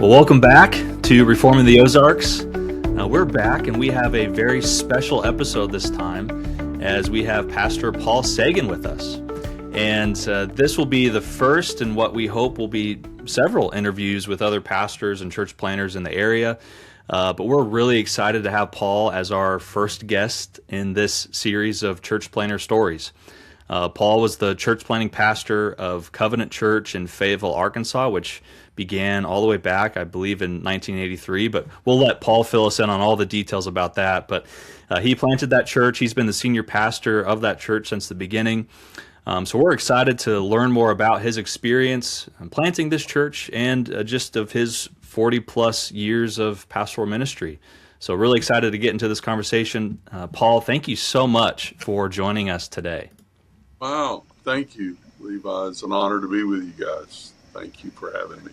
Well, welcome back to Reforming the Ozarks. We're back, and we have a very special episode this time, as we have Pastor Paul Sagan with us. And this will be the first in what we hope will be several interviews with other pastors and church planners in the area. But we're really excited to have Paul as our first guest in this series of church planner stories. Paul was the church planning pastor of Covenant Church in Fayetteville, Arkansas, which began all the way back, I believe, in 1983. But we'll let Paul fill us in on all the details about that. But he planted that church. He's been the senior pastor of that church since the beginning. So we're excited to learn more about his experience planting this church and just of his 40-plus years of pastoral ministry. So really excited to get into this conversation. Paul, thank you so much for joining us today. Wow, thank you, Levi. It's an honor to be with you guys. Thank you for having me.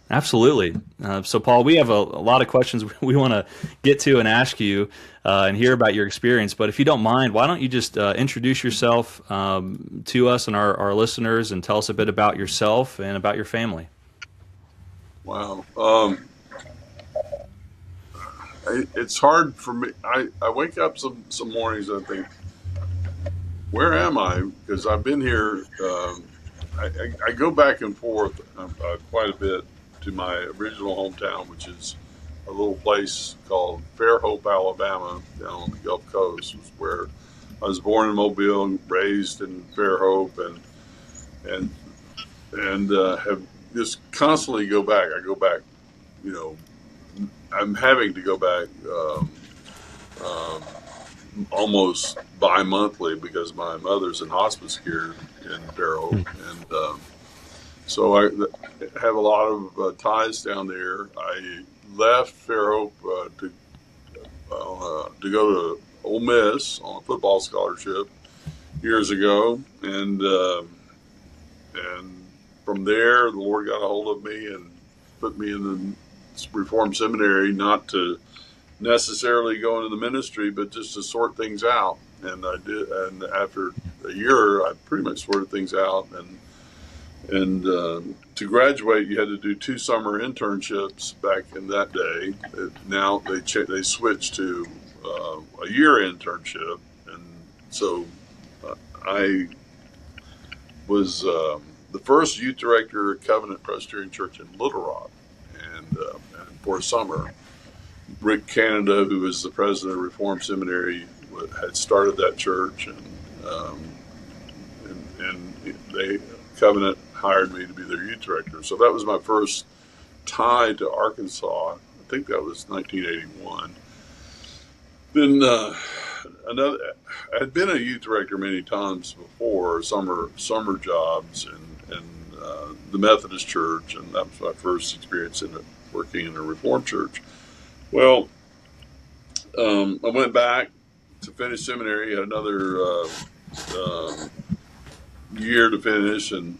Absolutely. So, Paul, we have a lot of questions we want to get to and ask you and hear about your experience. But if you don't mind, why don't you just introduce yourself to us and our listeners and tell us a bit about yourself and about your family? Wow. It's hard for me. I wake up some mornings and I think, where am I? Because I've been here. I go back and forth quite a bit to my original hometown, which is a little place called Fairhope, Alabama, down on the Gulf Coast, where I was born in Mobile, raised in Fairhope, and have just constantly go back. I go back, I'm having to go back almost bi-monthly because my mother's in hospice care in Fairhope, and so I have a lot of ties down there. I left Fairhope to go to Ole Miss on a football scholarship years ago, and from there the Lord got a hold of me and put me in the Reformed Seminary, not to necessarily go into the ministry, but just to sort things out. And I did, and after a year, I pretty much sorted things out. And to graduate, you had to do 2 summer internships back in that day. Now they switched to a year internship, and so I was the first youth director at Covenant Presbyterian Church in Little Rock, and for a summer. Rick Canada, who was the president of Reformed Seminary, had started that church, and Covenant hired me to be their youth director. So that was my first tie to Arkansas. I think that was 1981. Then I had been a youth director many times before, summer jobs, and the Methodist Church, and that was my first experience working in a Reformed church. Well, I went back to finish seminary, had another year to finish, and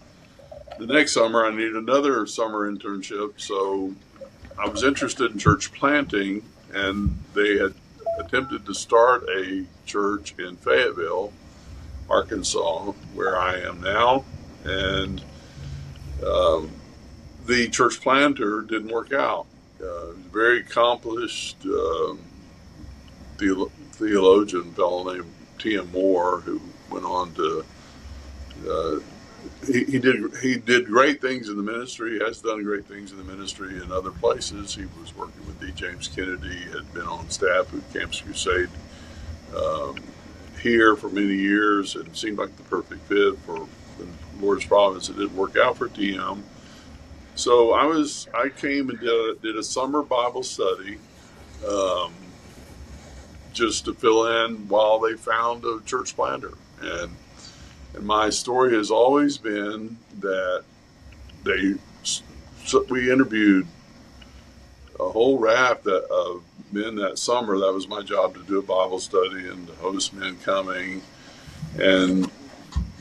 the next summer I needed another summer internship, so I was interested in church planting, and they had attempted to start a church in Fayetteville, Arkansas, where I am now, and the church planter didn't work out. Very accomplished theologian, fellow named T.M. Moore, who went on to he did great things in the ministry. He has done great things in the ministry in other places. He was working with D. James Kennedy, had been on staff at Campus Crusade here for many years, and seemed like the perfect fit for the Lord's providence. It didn't work out for T.M. So I came and did a summer Bible study just to fill in while they found a church planter. And my story has always been that we interviewed a whole raft of men that summer. That was my job, to do a Bible study and to host men coming. And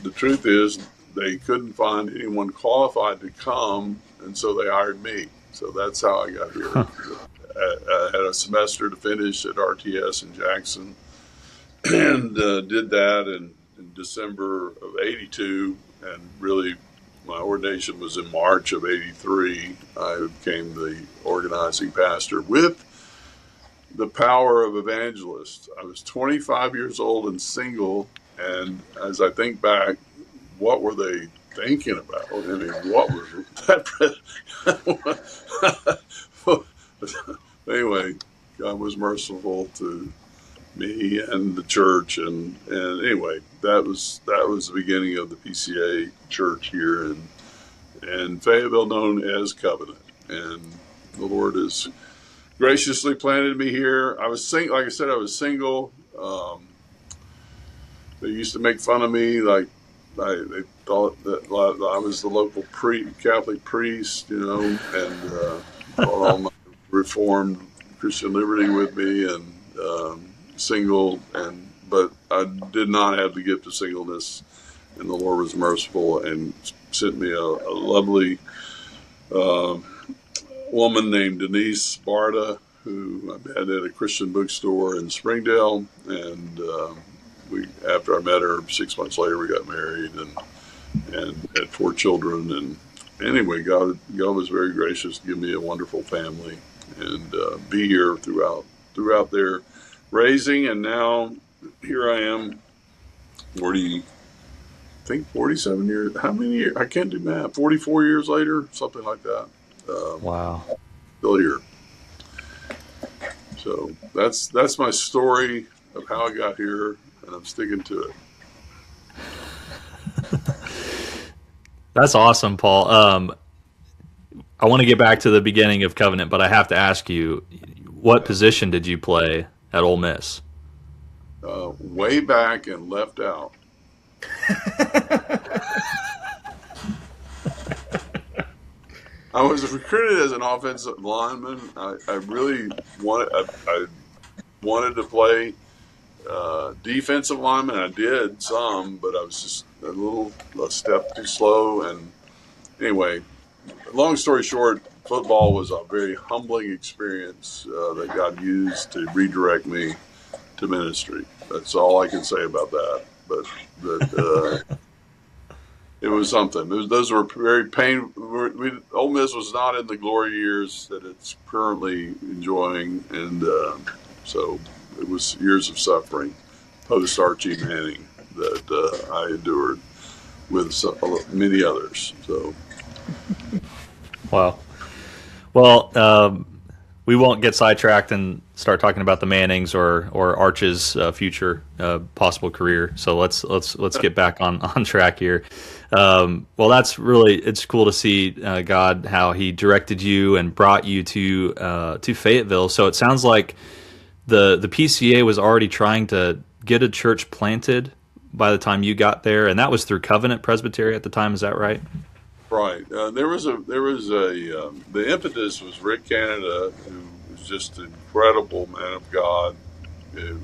the truth is, they couldn't find anyone qualified to come, and so they hired me. So that's how I got here. I had a semester to finish at RTS in Jackson, and did that in December of '82, and really my ordination was in March of '83. I became the organizing pastor with the power of evangelist. I was 25 years old and single, and as I think back, what were they thinking about? I mean, what was that? Anyway, God was merciful to me and the church, and anyway, that was the beginning of the PCA church here in Fayetteville, known as Covenant, and the Lord has graciously planted me here. I was like I said, I was single. They used to make fun of me, like they thought that I was the local Catholic priest, and brought all my Reformed Christian liberty with me, and single, but I did not have the gift of singleness, and the Lord was merciful and sent me a lovely woman named Denise Barta, who I met at a Christian bookstore in Springdale, and after I met her 6 months later, we got married and had 4 children. And anyway, God was very gracious to give me a wonderful family and be here throughout their raising. And now here I am, 47 years. How many years? I can't do math. 44 years later, something like that. Wow. Still here. So that's my story of how I got here, and I'm sticking to it. That's awesome, Paul. I want to get back to the beginning of Covenant, but I have to ask you, what position did you play at Ole Miss? Way back and left out. I was recruited as an offensive lineman. I really wanted to play defensive lineman. I did some, but I was just a step too slow. And anyway, long story short, football was a very humbling experience that God used to redirect me to ministry. That's all I can say about that. But it was something. Those were very painful. Ole Miss was not in the glory years that it's currently enjoying, and so it was years of suffering post Archie Manning that I endured with many others. So, wow. Well, we won't get sidetracked and start talking about the Mannings or Arch's future possible career. So let's get back on track here. Well, it's cool to see God, how He directed you and brought you to Fayetteville. So it sounds like the PCA was already trying to get a church planted by the time you got there, and that was through Covenant Presbyterian at the time. Is that right? Right. The impetus was Rick Canada, who was just an incredible man of God, who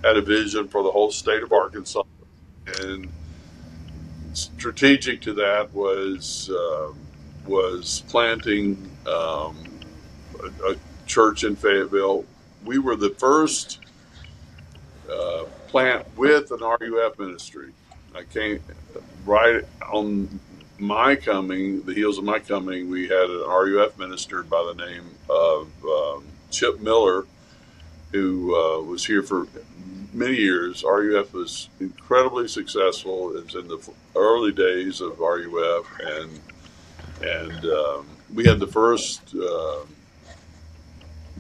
had a vision for the whole state of Arkansas, and strategic to that was planting a church in Fayetteville. We were the first plant with an RUF ministry. I came right on the heels of my coming. We had an RUF minister by the name of Chip Miller, who was here for many years. RUF was incredibly successful. It was in the early days of RUF, and we had the first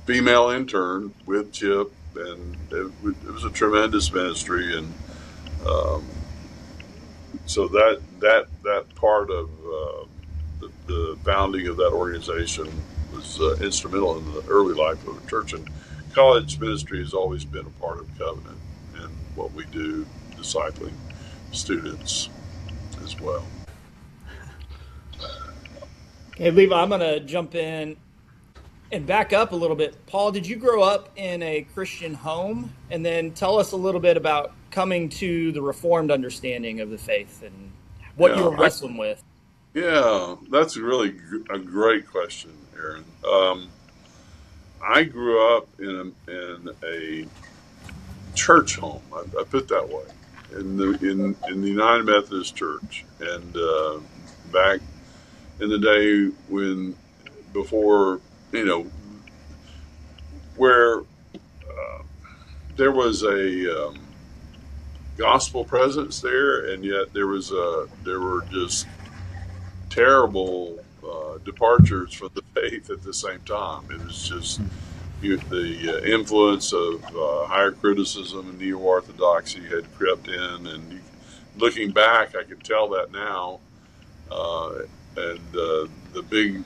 female intern with Chip, and it was a tremendous ministry. And so that part of the founding of that organization was instrumental in the early life of the church. And college ministry has always been a part of Covenant and what we do, discipling students as well. Hey, Levi, I'm going to jump in and back up a little bit. Paul, did you grow up in a Christian home? And then tell us a little bit about coming to the Reformed understanding of the faith and what you were wrestling with. Yeah, that's really a great question, Aaron. I grew up in a church home. I put it that way, in the United Methodist Church, and back in the day before, where there was a gospel presence there, and yet there were just terrible departures from the faith at the same time. It was just the influence of higher criticism and neo-orthodoxy had crept in, and looking back, I can tell that now. And the big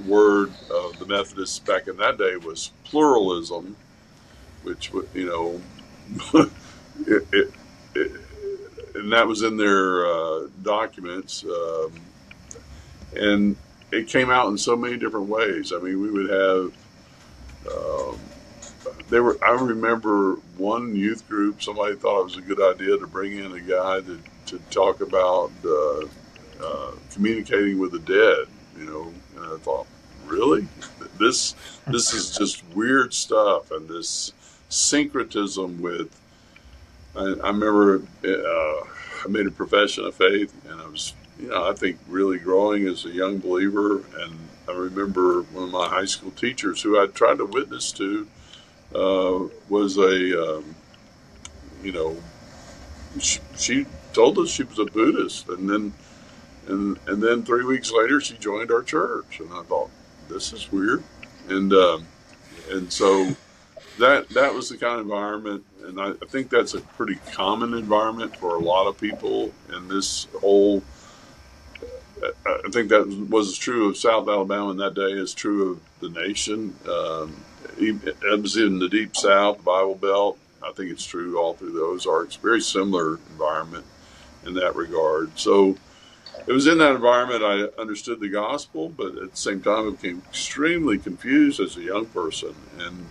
word of the Methodists back in that day was pluralism, which and that was in their documents, and it came out in so many different ways. I mean, we would have. I remember one youth group. Somebody thought it was a good idea to bring in a guy to talk about communicating with the dead. And I thought, really, this is just weird stuff, and this syncretism with. I remember I made a profession of faith, and I was, I think really growing as a young believer. And I remember one of my high school teachers who I tried to witness to was she told us she was a Buddhist, and then 3 weeks later she joined our church, and I thought, this is weird, and so that was the kind of environment, and I think that's a pretty common environment for a lot of people in this whole. I think that was true of South Alabama in that day. Is true of the nation. It was in the Deep South, Bible Belt. I think it's true all through the Ozarks. Very similar environment in that regard. So it was in that environment I understood the gospel, but at the same time I became extremely confused as a young person, and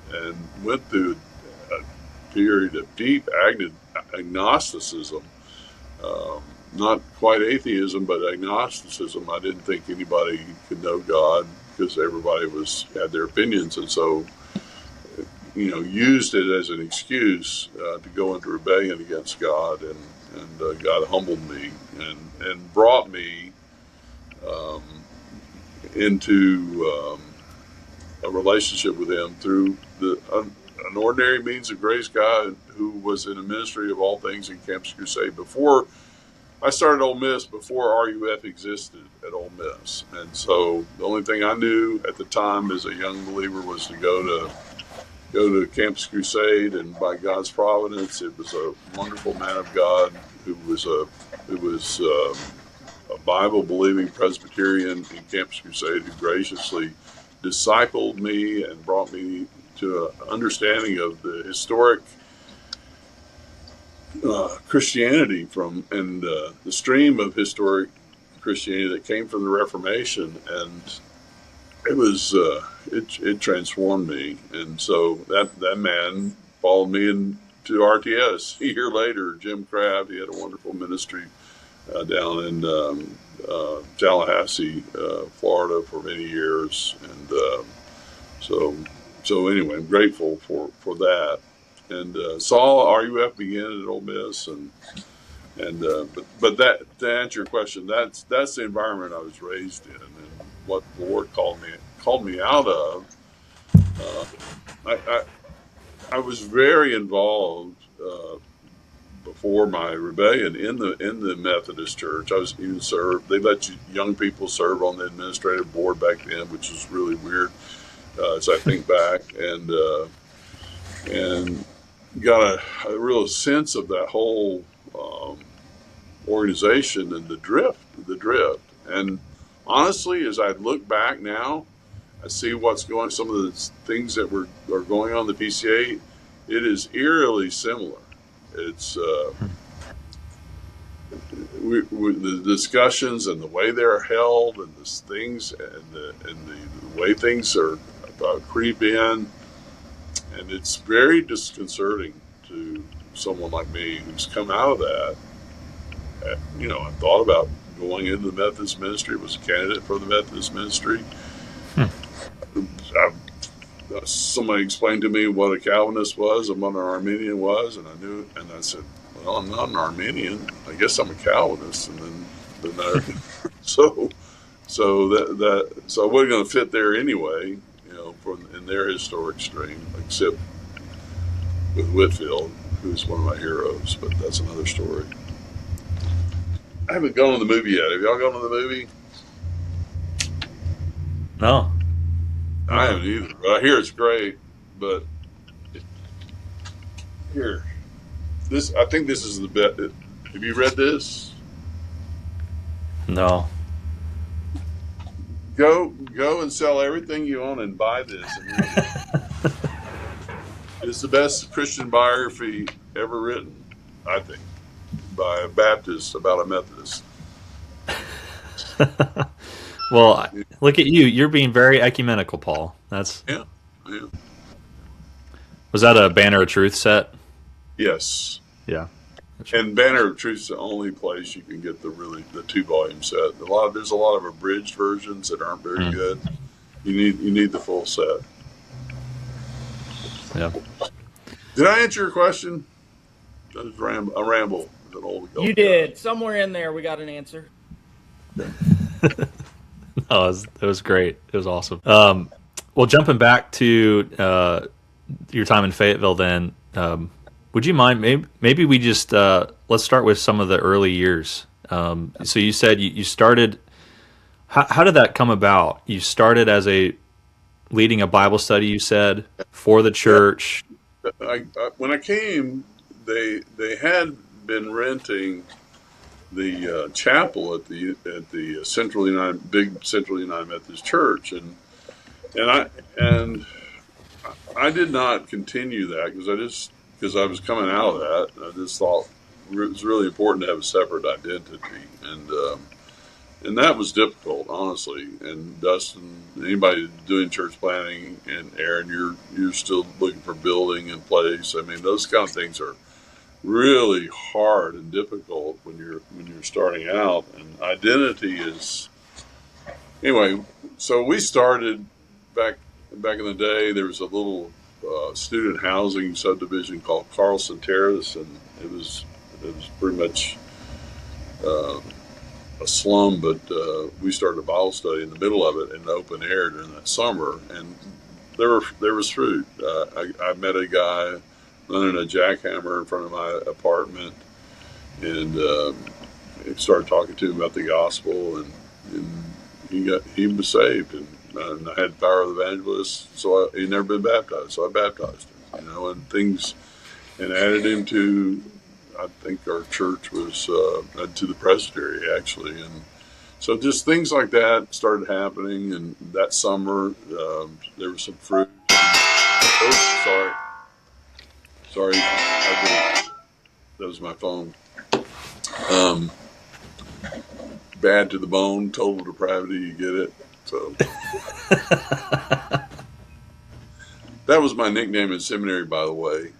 went through a period of deep agnosticism. Not quite atheism, but agnosticism. I didn't think anybody could know God because everybody had their opinions, and so used it as an excuse to go into rebellion against God, and God humbled me and brought me into a relationship with Him through an ordinary means of grace guy who was in a ministry of all things in Campus Crusade before. I started Ole Miss before RUF existed at Ole Miss, and so the only thing I knew at the time as a young believer was to go to Campus Crusade, and by God's providence, it was a wonderful man of God who was a Bible-believing Presbyterian in Campus Crusade who graciously discipled me and brought me to an understanding of the historic Christianity and the stream of historic Christianity that came from the Reformation, and it was it transformed me. And so that man followed me into RTS a year later. Jim Crabb, he had a wonderful ministry down in Tallahassee, Florida, for many years, and so anyway, I'm grateful for that. And saw RUF begin at Ole Miss, but that, to answer your question, that's the environment I was raised in, and what the Lord called me out of. I was very involved before my rebellion in the Methodist Church. I was even served. They let young people serve on the administrative board back then, which was really weird as I think back, and got a real sense of that whole organization and the drift. And honestly, as I look back now, I see some of the things that are going on in the PCA. It is eerily similar. It's the discussions and the way they're held, and the things and the way things are creep in. And it's very disconcerting to someone like me who's come out of that. I thought about going into the Methodist ministry, was a candidate for the Methodist ministry. Somebody explained to me what a Calvinist was and what an Arminian was, and I knew, and I said, well, I'm not an Arminian. I guess I'm a Calvinist. And then So so I wasn't going to fit there anyway, in their historic stream, except with Whitfield, who's one of my heroes. But that's another story. I haven't gone to the movie yet. Have y'all gone to the movie? No. I haven't either. But I hear it's great. But here, I think this is the best. Have you read this? No. Go and sell everything you own and buy this. It's the best Christian biography ever written, I think, by a Baptist about a Methodist. Well, look at you. You're being very ecumenical, Paul. That's Yeah. Was that a Banner of Truth set? Yes. Yeah. And Banner of Truth is the only place you can get the 2-volume set. There's a lot of abridged versions that aren't very good. You need the full set. Yeah. Did I answer your question? That was a ramble. You did. Somewhere in there, we got an answer. No, it was great. It was awesome. Well, jumping back to your time in Fayetteville, then, would you mind? Maybe we just let's start with some of the early years. So you said you started. How did that come about? You started as leading a Bible study. You said for the church. When I came, they had been renting the chapel at the big Central United Methodist Church, and I did not continue that because I was coming out of that. And I just thought it was really important to have a separate identity, and that was difficult, honestly. And Dustin, anybody doing church planning, and Aaron, you're still looking for building in place. I mean, those kind of things are really hard and difficult when you're starting out, and identity is anyway. So we started back in the day. There was a little student housing subdivision called Carlson Terrace, and it was pretty much a slum, but we started a Bible study in the middle of it in the open air during that summer, and there was fruit. I met a guy running a jackhammer in front of my apartment, and started talking to him about the gospel, and he was saved, and I had the power of the evangelist. So he'd never been baptized, so I baptized him, and things, and added him to. I think our church was to the presbytery, actually, and so just things like that started happening. And that summer, there was some fruit. Oh, sorry, that was my phone. Bad to the bone, total depravity. You get it? So that was my nickname in seminary, by the way.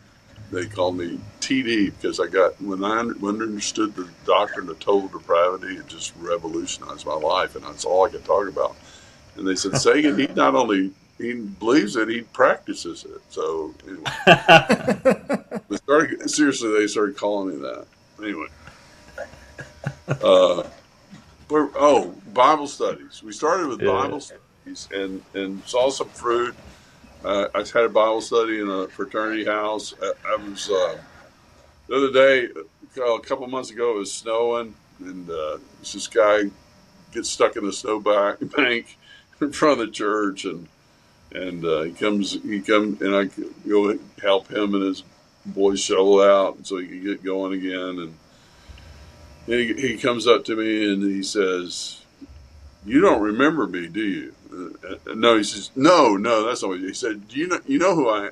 They called me TD because when I understood the doctrine of total depravity, it just revolutionized my life, and that's all I could talk about. And they said, Sagan, he not only he believes it, he practices it. So anyway, they started calling me that. Anyway, Bible studies. We started with Bible studies and saw some fruit. I had a Bible study in a fraternity house. I was the other day, a couple months ago, it was snowing, and this guy gets stuck in the snowbank in front of the church, and he comes, and I go help him and his boys shovel out so he can get going again. And he comes up to me and he says, "You don't remember me, do you?" No, he says, "No, that's not what he said. Do you know who I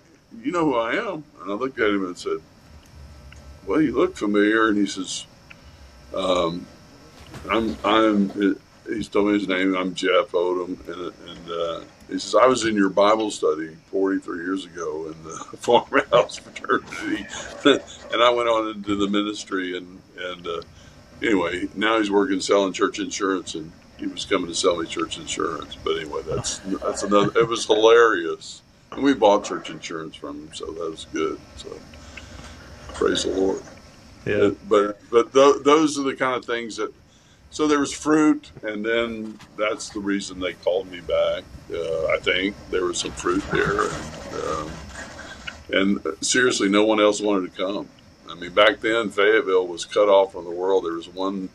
am?" And I looked at him and said, "Well, you look familiar." And he says, He's told me his name. I'm Jeff Odom, and he says, "I was in your Bible study 43 years ago in the farmhouse fraternity," and I went on into the ministry, and anyway, now he's working selling church insurance, and he was coming to sell me church insurance. But anyway, that's another. It was hilarious, and we bought church insurance from him, so that was good. So praise the Lord. Yeah. But those are the kind of things that so there was fruit, and then that's the reason they called me back. I think there was some fruit there, and seriously, no one else wanted to come. I mean, back then Fayetteville was cut off from the world. There was one.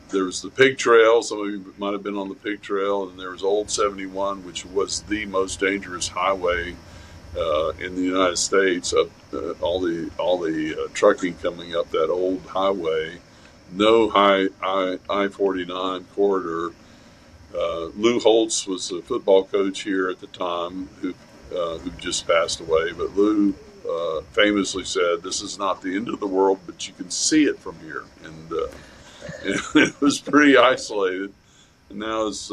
There was the pig trail. Some of you might have been on the pig trail, and there was Old 71, which was the most dangerous highway in the United States. Up all the trucking coming up that old highway. No I-49 corridor. Lou Holtz was the football coach here at the time, who just passed away. But Lou famously said, "This is not the end of the world, but you can see it from here." And it was pretty isolated. And now it's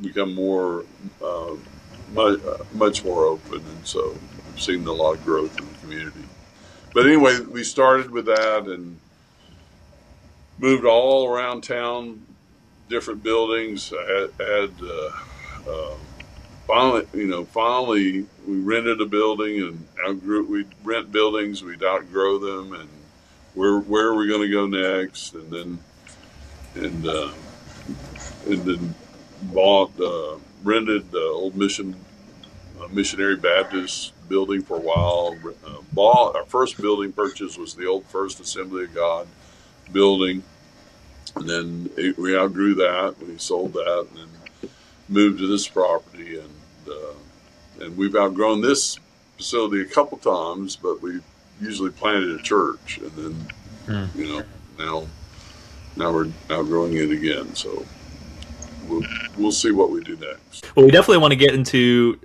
become more, much more open, and so we've seen a lot of growth in the community. But anyway, we started with that and moved all around town, different buildings. Finally, we rented a building and we'd rent buildings, we'd outgrow them, and where are we going to go next? And then rented the old Missionary Baptist building for a while. Our first building purchase was the old First Assembly of God building, and then we outgrew that. We sold that and then moved to this property, and we've outgrown this facility a couple times, but we usually planted a church, and then now we're outgrowing it again. So we'll see what we do next. Well, we definitely want to get into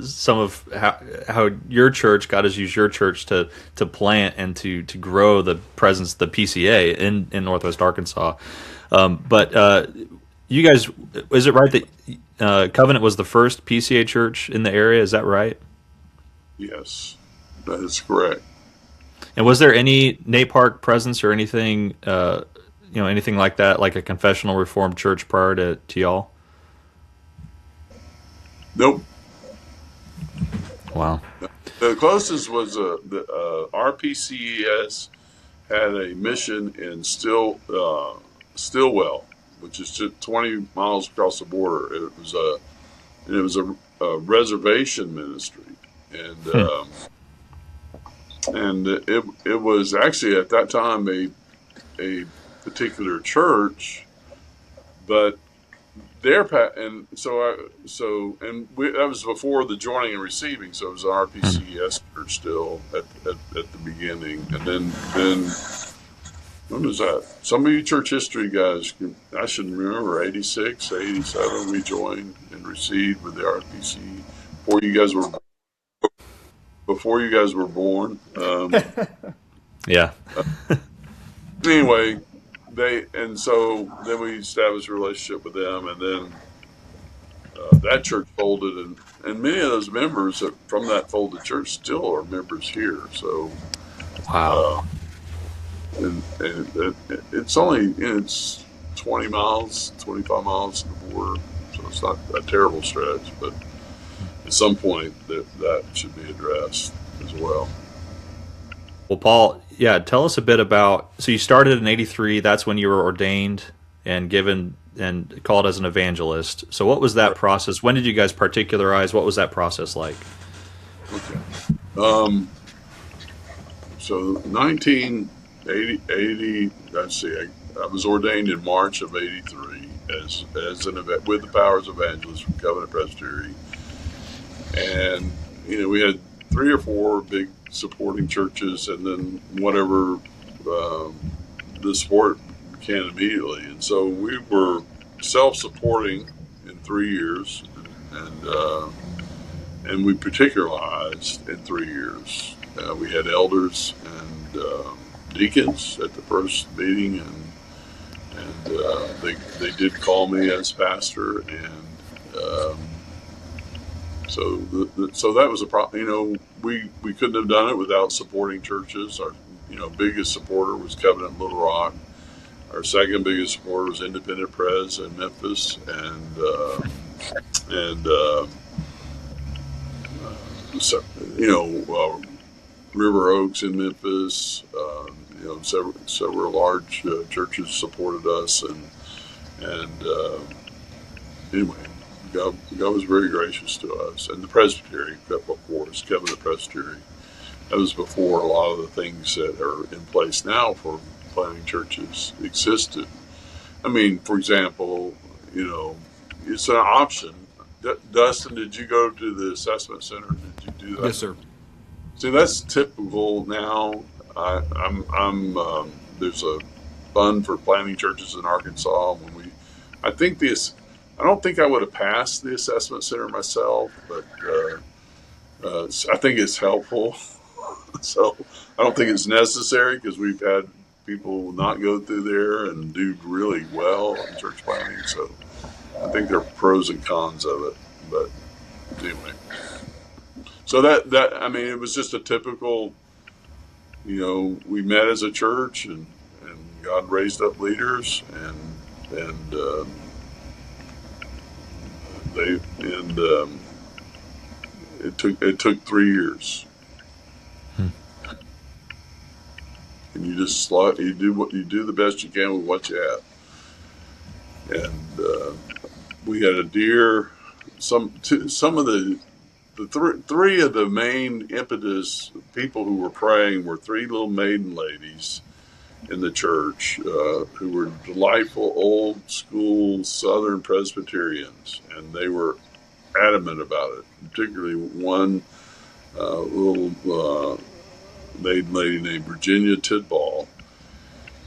some of how your church, God has used your church to plant and to grow the presence of the PCA in Northwest Arkansas. But you guys, is it right that Covenant was the first PCA church in the area? Is that right? Yes, that is correct. And was there any Nate Park presence or anything, anything like that, like a confessional Reformed church prior to y'all? Nope. Wow. The closest was the RPCES had a mission in Stillwell, which is just 20 miles across the border. It was a reservation ministry, and it was actually at that time a particular church, but that was before the joining and receiving, so it was an RPCS church still at the beginning, and then when was that? Some of you church history guys, I should remember, 86, 87, we joined and received with the RPC before you guys were born. Yeah. Anyway, so then we established a relationship with them, and then that church folded, and many of those members from that folded church still are members here. So, wow. And it's 20 miles, 25 miles to the border, so it's not a terrible stretch, but at some point that should be addressed as well. Well, Paul, tell us a bit about, so you started in 83, that's when you were ordained and given and called as an evangelist. So what was that process? When did you guys particularize? What was that process like? Okay. So 1980, let's see, I was ordained in March of 83 as with the powers evangelist from Covenant Presbyterian. And, we had 3 or 4 big supporting churches, and then whatever the support can immediately. And so we were self-supporting in 3 years, and we particularized in 3 years. We had elders and deacons at the first meeting, and they did call me as pastor, and so that was a problem. We couldn't have done it without supporting churches. Our biggest supporter was Covenant Little Rock. Our second biggest supporter was Independent Pres in Memphis, and River Oaks in Memphis, several large churches supported us, and anyway, God was very gracious to us. And the Presbytery, of course, Covenant Presbyterian. That was before a lot of the things that are in place now for planting churches existed. I mean, for example, it's an option. Dustin, did you go to the assessment center? Did you do that? Yes, sir. See, that's typical now. There's a fund for planting churches in Arkansas. I don't think I would have passed the assessment center myself, but I think it's helpful. So I don't think it's necessary, because we've had people not go through there and do really well in church planting. So I think there are pros and cons of it. But anyway, so it was just a typical, we met as a church, and God raised up leaders, and it took 3 years. And you just you do the best you can with what you have. And we had a deer. Some of the three of the main impetus people who were praying were 3 little maiden ladies in the church who were delightful old school Southern Presbyterians, and they were adamant about it. Particularly one little maiden lady named Virginia Tidball,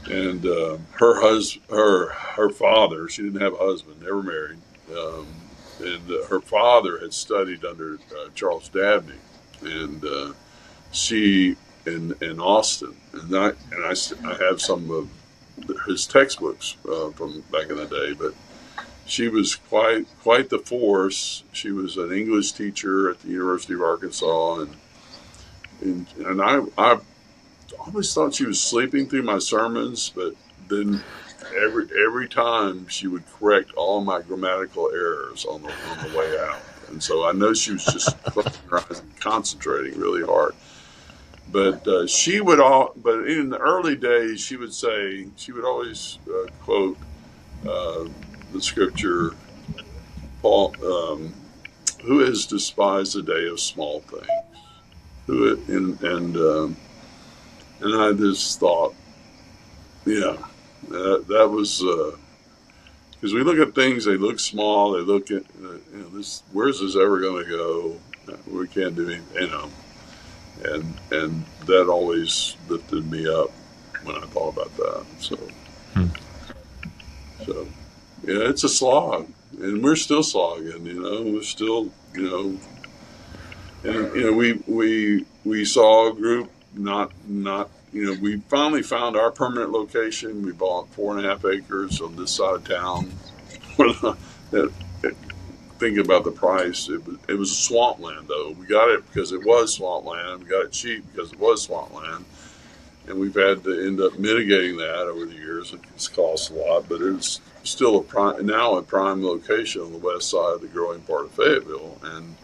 and her father. She didn't have a husband, never married, and her father had studied under Charles Dabney, and she in Austin, and I have some of his textbooks from back in the day, but she was quite the force. She was an English teacher at the University of Arkansas, and I always thought she was sleeping through my sermons, but then every time she would correct all my grammatical errors on the way out, and so I know she was just closing her eyes and concentrating really hard. But but in the early days, she would always quote the scripture, Paul, who has despised the day of small things? And I just thought, that was because we look at things, they look small, they look at this. Where's this ever going to go? We can't do anything, and that always lifted me up when I thought about that. So it's a slog, and we're still slogging. We're still and we saw a group not we finally found our permanent location. We bought 4.5 acres on this side of town. Thinking about the price, it was swampland though. We got it because it was swampland. We got it cheap because it was swampland, and we've had to end up mitigating that over the years. It's cost a lot, but it's still a prime location on the west side of the growing part of Fayetteville, and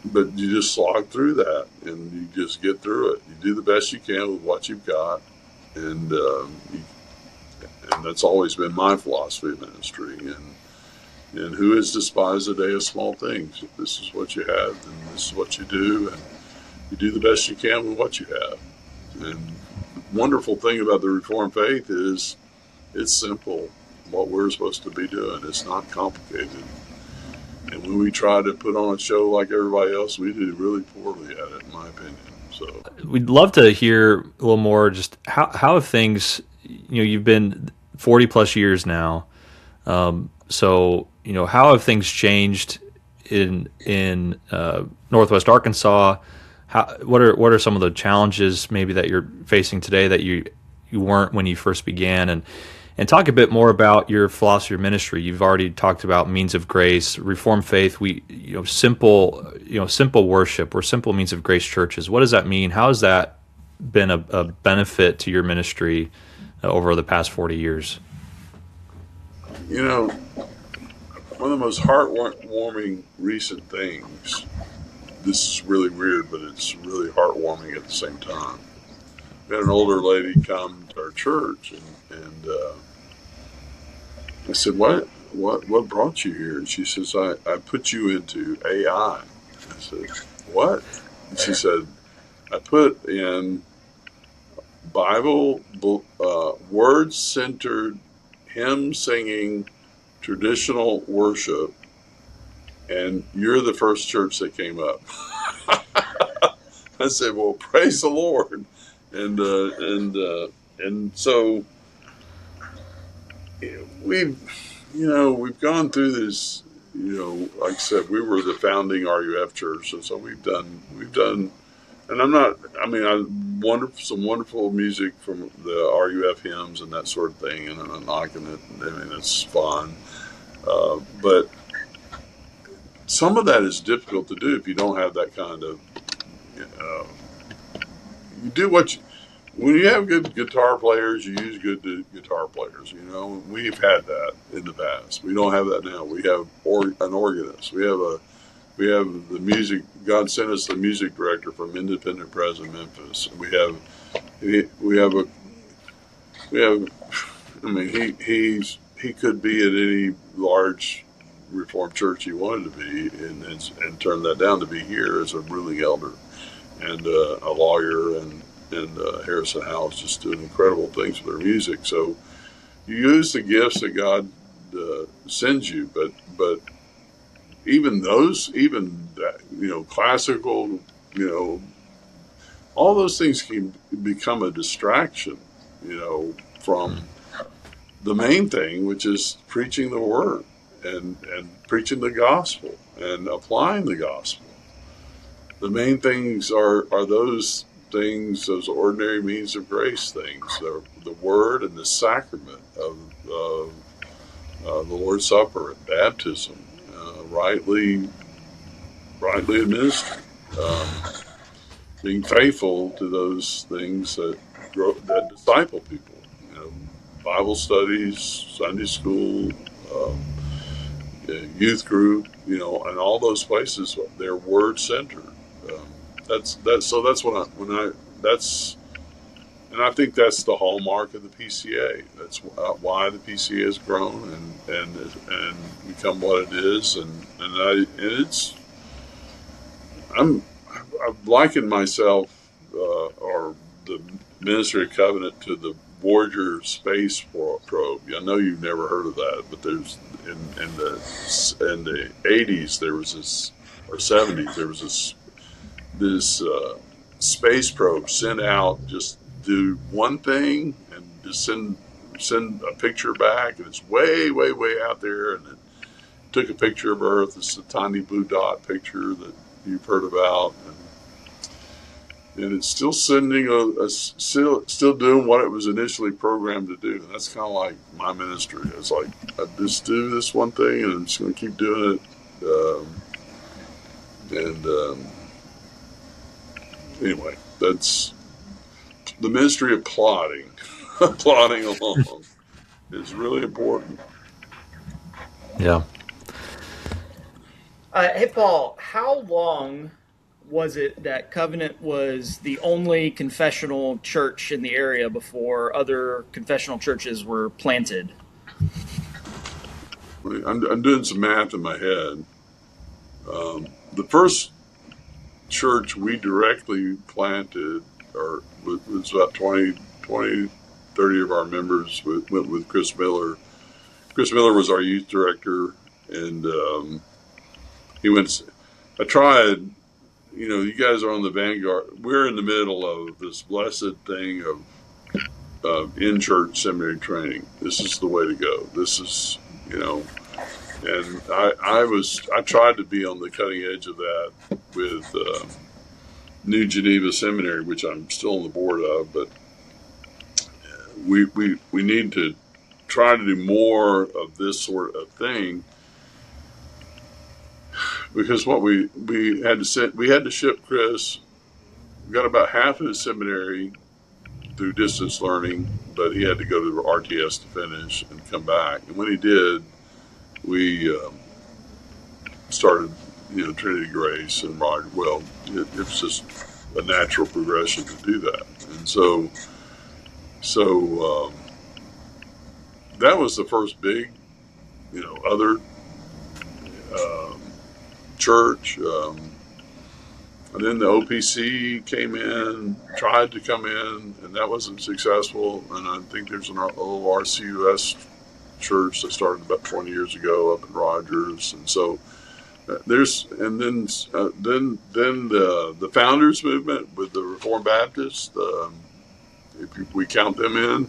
but you just slog through that, and you just get through it. You do the best you can with what you've got, and that's always been my philosophy of ministry. And who has despised the day of small things? This is what you have, and this is what you do, and you do the best you can with what you have. And the wonderful thing about the Reformed faith is it's simple, what we're supposed to be doing. It's not complicated. And when we try to put on a show like everybody else, we do really poorly at it, in my opinion. So we'd love to hear a little more. Just how have things? You've been 40 plus years now. So how have things changed in Northwest Arkansas? What are some of the challenges maybe that you're facing today that you weren't when you first began? And talk a bit more about your philosophy of ministry. You've already talked about means of grace, Reformed faith. Simple worship. We're simple means of grace churches. What does that mean? How has that been a benefit to your ministry over the past 40 years? One of the most heartwarming recent things this is really weird, but it's really heartwarming at the same time. We had an older lady come to our church, and I said, what brought you here? And she says, I put you into AI. I said, what? And she said, I put in Bible, word-centered, hymn-singing, traditional worship, and you're the first church that came up. I said, well, praise the Lord. And so we've gone through this, like I said, we were the founding RUF church. And so we've done, and some wonderful music from the RUF hymns and that sort of thing. And I'm not knocking it. I mean, it's fun. But some of that is difficult to do if you don't have that kind of, you do when you have good guitar players, you use good guitar players. We've had that in the past. We don't have that now. We have an organist. We have the music. God sent us the music director from Independent Press in Memphis. We have. I mean, he could be at any large Reformed church he wanted to be, and turn that down to be here as a ruling elder and a lawyer, and Harrison House just doing incredible things with their music. So you use the gifts that God sends you, but even that, classical, all those things can become a distraction, from the main thing, which is preaching the word and preaching the gospel and applying the gospel. The main things are those things, those ordinary means of grace things, the word and the sacrament of the Lord's Supper and baptism, rightly administered, being faithful to those things that disciple people, Bible studies, Sunday school, youth group, and all those places, they're word centered. And I think that's the hallmark of the PCA. That's why the PCA has grown and become what it is. I've likened myself or the ministry of Covenant to the Voyager space probe. I know you've never heard of that, but there's in the 80s there was this, or 70s there was this space probe sent out, just do one thing and just send a picture back, and it's way out there, and it took a picture of Earth. It's a tiny blue dot picture that you've heard about, and it's still sending still doing what it was initially programmed to do. And that's kind of like my ministry. It's like, I just do this one thing and I'm just going to keep doing it. Anyway, that's the ministry of plodding. Plodding along is really important. Yeah. Hey, Paul, how long was it that Covenant was the only confessional church in the area before other confessional churches were planted? I'm doing some math in my head. The first church we directly planted was about 20, 30 of our members went with Chris Miller. Chris Miller was our youth director, and he went. I tried. You guys are on the vanguard. We're in the middle of this blessed thing of in-church seminary training. This is the way to go. This is, and I tried to be on the cutting edge of that with New Geneva Seminary, which I'm still on the board of, but we need to try to do more of this sort of thing. Because what we had to ship Chris. We got about half of his seminary through distance learning, but he had to go to the RTS to finish and come back. And when he did, we started Trinity Grace and Roger. Well, it's just a natural progression to do that, and so that was the first big, other church. And then the OPC came in, tried to come in, and that wasn't successful. And I think there's an old RCUS church that started about 20 years ago up in Rogers, and so then the founders movement with the Reformed Baptists. If we count them in,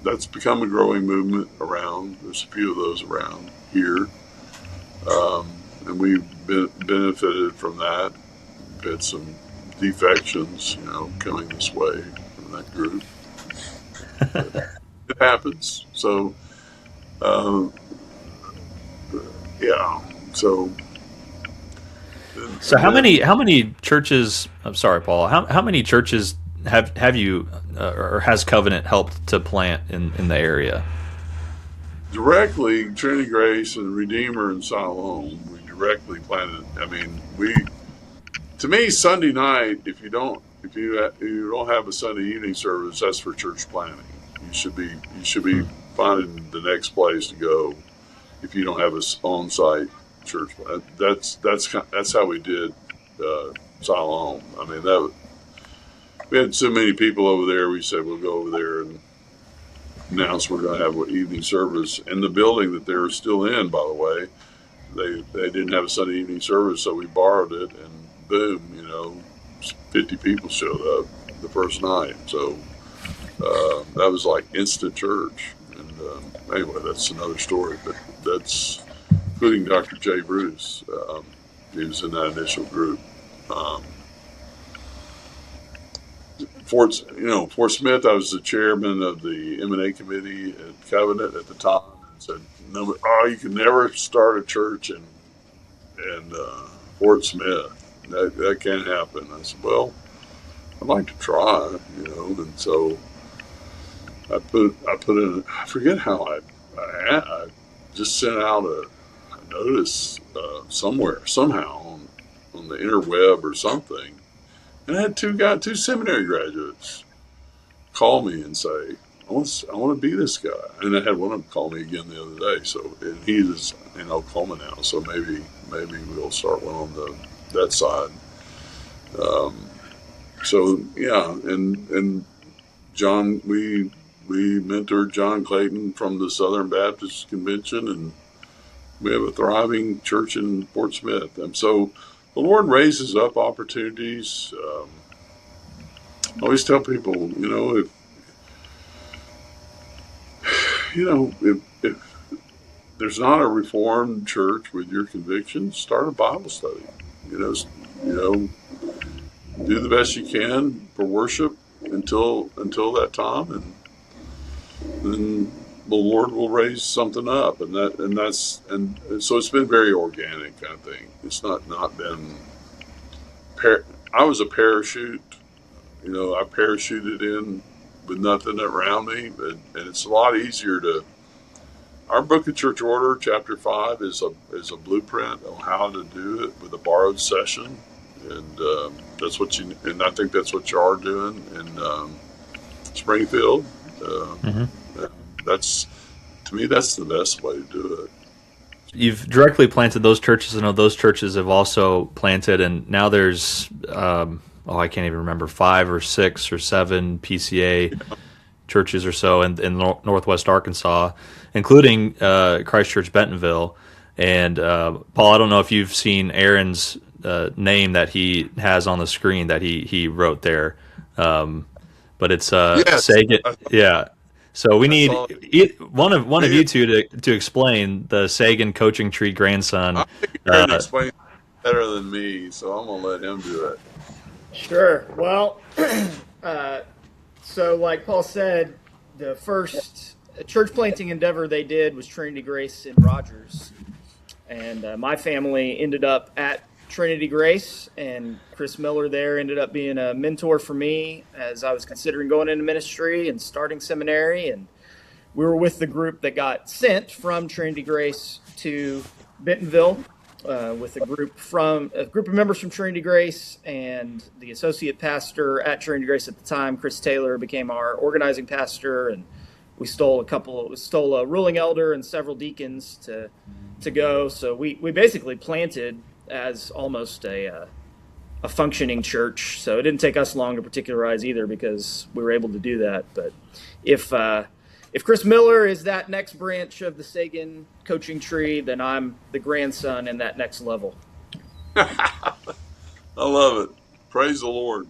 that's become a growing movement around. There's a few of those around here, and we've benefited from that. We've had some defections, coming this way from that group. It happens. So, yeah. So how many churches? I'm sorry, Paul. How many churches have you or has Covenant helped to plant in the area? Directly, Trinity Grace and Redeemer and Siloam. We directly planted. I mean, to me, Sunday night. If you don't have a Sunday evening service, that's for church planting. You should be finding the next place to go if you don't have a on-site church. That's how we did Siloam. I mean, we had so many people over there. We said we'll go over there and announce we're going to have an evening service in the building that they're still in. By the way, they didn't have a Sunday evening service, so we borrowed it, and boom, 50 people showed up the first night. So that was like instant church. And anyway, that's another story. But that's including Dr. Jay Bruce. He was in that initial group. Fort Smith, I was the chairman of the M&A committee at Covenant at the time, and said, "No, you can never start a church in Fort Smith. That can't happen." I said, "Well, I'd like to try, and so I put in. I forget how I just sent out a notice somehow on the interweb or something. And I had two seminary graduates call me and say, I want to be this guy. And I had one of them call me again the other day. So, and he's in Oklahoma now. So maybe we'll start one on that side. So yeah, and John, we mentored John Clayton from the Southern Baptist Convention, and we have a thriving church in Fort Smith. And so the Lord raises up opportunities. I always tell people, if there's not a Reformed church with your convictions, start a Bible study. Do the best you can for worship until that time, and then the Lord will raise something up, and so it's been very organic, I think. It's not been. I was a parachute, I parachuted in with nothing around me, and it's a lot easier to. Our Book of Church Order, Chapter 5, is a blueprint on how to do it with a borrowed session, and that's what and I think that's what you are doing in Springfield. To me, that's the best way to do it. You've directly planted those churches. I know those churches have also planted, and now there's, I can't even remember, 5 or 6 or 7 PCA churches or so in Northwest Arkansas, including Christ Church Bentonville. And Paul, I don't know if you've seen Aaron's name that he has on the screen that he wrote there, but it's yes. Sagan. Yeah. So we need one of you two to explain the Sagan coaching tree grandson. I think Aaron explains better than me, so I'm gonna let him do it. Sure. Well, so like Paul said, the first church planting endeavor they did was Trinity Grace in Rogers, and my family ended up at Trinity Grace, and Chris Miller there ended up being a mentor for me as I was considering going into ministry and starting seminary. And we were with the group that got sent from Trinity Grace to Bentonville with a group of members from Trinity Grace, and the associate pastor at Trinity Grace at the time, Chris Taylor, became our organizing pastor, and we stole a ruling elder and several deacons to go. So we basically planted as almost a functioning church. So it didn't take us long to particularize either, because we were able to do that. But if Chris Miller is that next branch of the Sagan coaching tree, then I'm the grandson in that next level. I love it. Praise the Lord.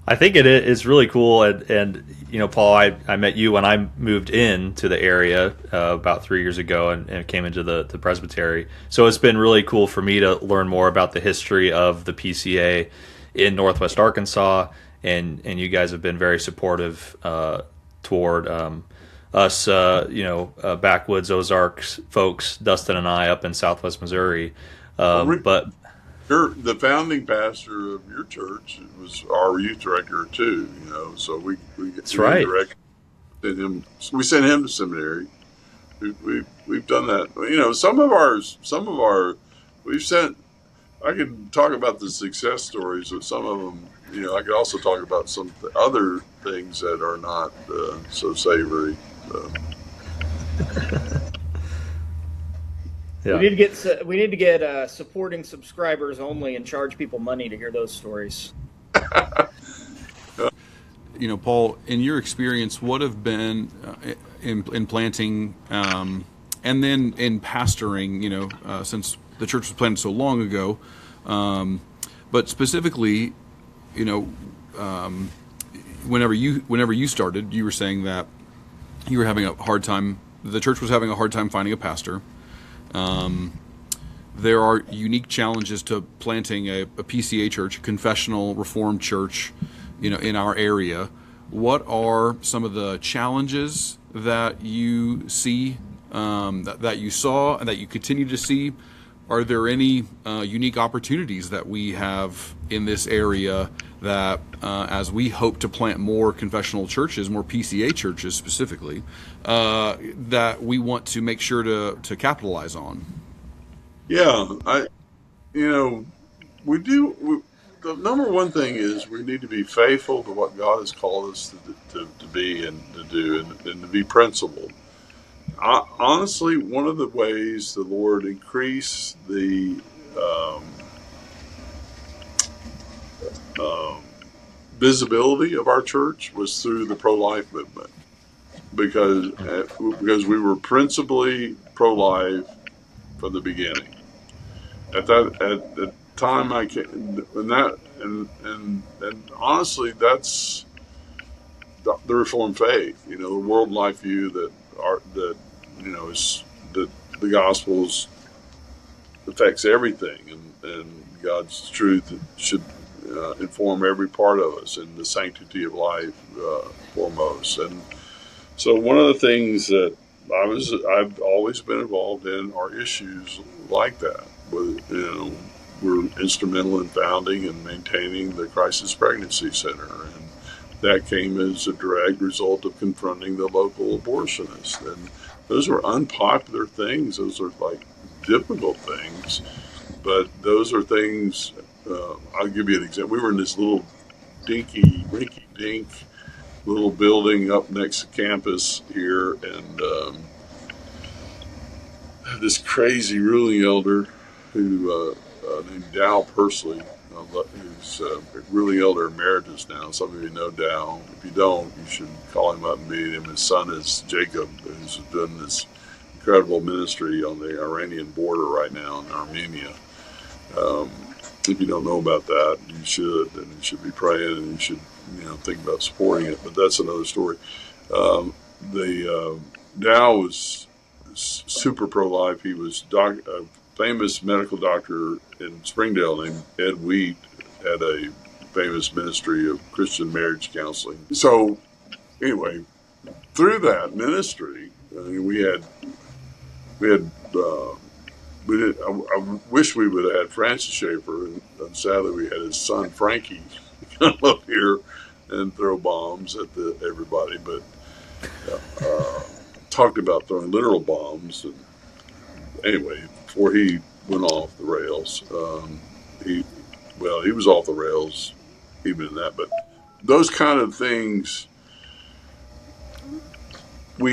I think it is really cool, and Paul, I met you when I moved into the area about 3 years ago, and came into the presbytery. So it's been really cool for me to learn more about the history of the PCA in Northwest Arkansas, and you guys have been very supportive toward us, backwoods Ozarks folks, Dustin and I, up in Southwest Missouri. But the founding pastor of your church was our youth director too, so we that's right. We sent him to seminary. We've done that. Some of our we've sent. I could talk about the success stories of some of them. I could also talk about some other things that are not so savory. Yeah. We need to get supporting subscribers only and charge people money to hear those stories. Paul, in your experience, what have been in planting and then in pastoring, since the church was planted so long ago, but specifically, whenever you started, you were saying that you were having a hard time. The church was having a hard time finding a pastor. There are unique challenges to planting a PCA church, a confessional Reformed church, in our area. What are some of the challenges that you see, that you saw, and that you continue to see? Are there any unique opportunities that we have in this area that, as we hope to plant more confessional churches, more PCA churches specifically, that we want to make sure to capitalize on? Yeah, we do. The number one thing is we need to be faithful to what God has called us to be and to do, and to be principled. Honestly, one of the ways the Lord increased the visibility of our church was through the pro-life movement, because we were principally pro-life from the beginning. At the time I came, and honestly, that's the Reformed faith. The world life view that is that the Gospels affects everything, and God's truth should inform every part of us, and the sanctity of life foremost. And so, one of the things that I've always been involved in are issues like that. We're instrumental in founding and maintaining the Crisis Pregnancy Center, and that came as a direct result of confronting the local abortionists. And those were unpopular things. Those are like difficult things, but those are things. I'll give you an example. We were in this little dinky, rinky-dink little building up next to campus here, and this crazy ruling elder who named Dow Pursley, who's ruling elder emeritus now. Some of you know Dow. If you don't, you should call him up and meet him. His son is Jacob, who's doing this incredible ministry on the Iranian border right now in Armenia. If you don't know about that, you should, and you should be praying, and you should, think about supporting it. But that's another story. Dow was super pro-life. He was a famous medical doctor in Springdale named Ed Wheat, had a famous ministry of Christian marriage counseling. So anyway, through that ministry, I wish we would have had Francis Schaefer, and sadly we had his son Frankie come up here and throw bombs at everybody. But talked about throwing literal bombs. And anyway, before he went off the rails, he was off the rails even in that. But those kind of things, I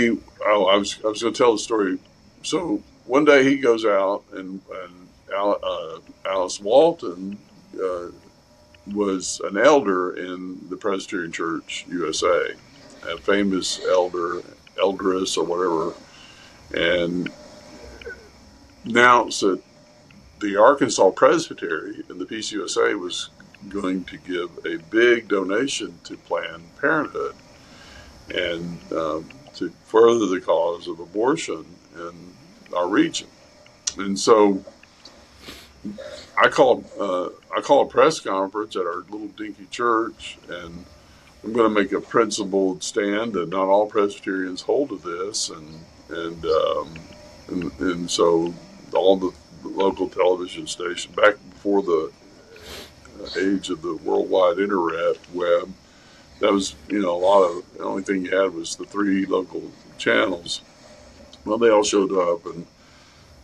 was going to tell the story. So one day he goes out, and Alice Walton was an elder in the Presbyterian Church USA, a famous eldress or whatever, and announced that the Arkansas Presbytery and the PCUSA was going to give a big donation to Planned Parenthood and to further the cause of abortion in our region. And so I called a press conference at our little dinky church, and I'm going to make a principled stand that not all Presbyterians hold to this, and so all the local television station back before the age of the worldwide internet web, that was a lot of the only thing you had was the 3 local channels. Well, they all showed up and